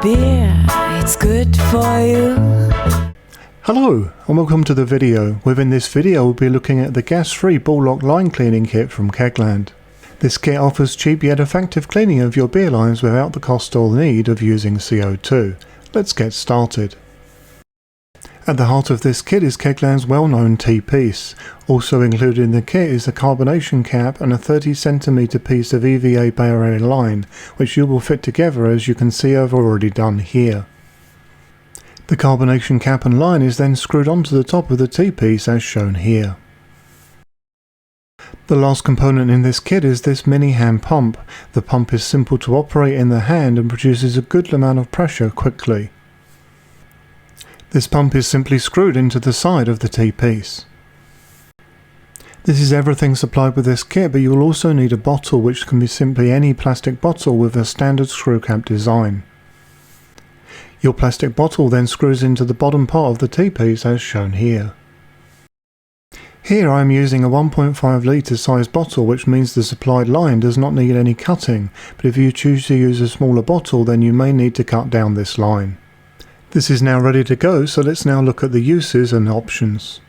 beer, it's good for you. Hello and welcome to the video. Within this video we'll be looking at the gas-free ball lock line cleaning kit from Kegland. This kit offers cheap yet effective cleaning of your beer lines without the cost or need of using CO2. Let's get started. At the heart of this kit is Kegland's well-known T-piece. Also included in the kit is a carbonation cap and a 30cm piece of EVA barrier line, which you will fit together as you can see I've already done here. The carbonation cap and line is then screwed onto the top of the T-piece as shown here. The last component in this kit is this mini hand pump. The pump is simple to operate in the hand and produces a good amount of pressure quickly. This pump is simply screwed into the side of the T-piece. This is everything supplied with this kit, but you will also need a bottle, which can be simply any plastic bottle with a standard screw cap design. Your plastic bottle then screws into the bottom part of the T-piece as shown here. Here I am using a 1.5 litre size bottle, which means the supplied line does not need any cutting, but if you choose to use a smaller bottle then you may need to cut down this line. This is now ready to go, so let's now look at the uses and options.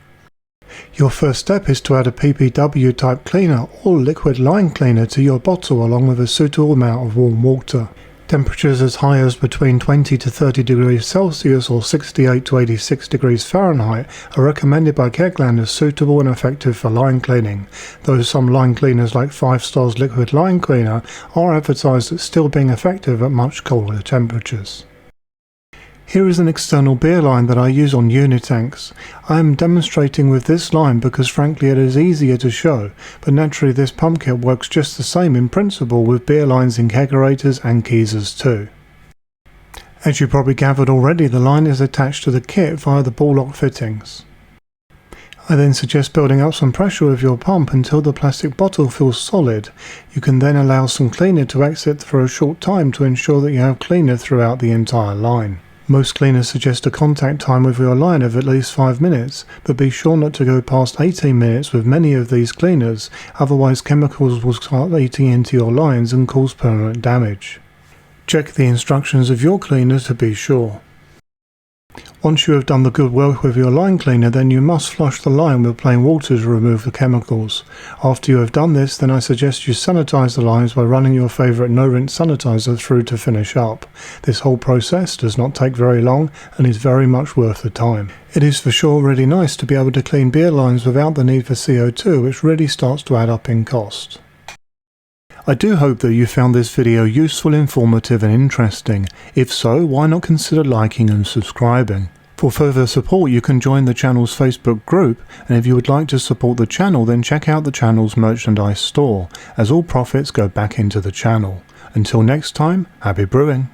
Your first step is to add a PPW type cleaner or liquid line cleaner to your bottle along with a suitable amount of warm water. Temperatures as high as between 20 to 30 degrees Celsius or 68 to 86 degrees Fahrenheit are recommended by Kegland as suitable and effective for line cleaning, though some line cleaners like 5 Stars Liquid Line Cleaner are advertised as still being effective at much colder temperatures. Here is an external beer line that I use on unitanks. I am demonstrating with this line because frankly it is easier to show, but naturally this pump kit works just the same in principle with beer lines in kegerators and keezers too. As you probably gathered already, the line is attached to the kit via the ball lock fittings. I then suggest building up some pressure with your pump until the plastic bottle feels solid. You can then allow some cleaner to exit for a short time to ensure that you have cleaner throughout the entire line. Most cleaners suggest a contact time with your line of at least 5 minutes, but be sure not to go past 18 minutes with many of these cleaners, otherwise chemicals will start eating into your lines and cause permanent damage. Check the instructions of your cleaner to be sure. Once you have done the good work with your line cleaner, then you must flush the line with plain water to remove the chemicals. After you have done this, then I suggest you sanitize the lines by running your favourite no-rinse sanitizer through to finish up. This whole process does not take very long and is very much worth the time. It is for sure really nice to be able to clean beer lines without the need for CO2, which really starts to add up in cost. I do hope that you found this video useful, informative and interesting. If so, why not consider liking and subscribing? For further support you can join the channel's Facebook group, and if you would like to support the channel then check out the channel's merchandise store, as all profits go back into the channel. Until next time, happy brewing!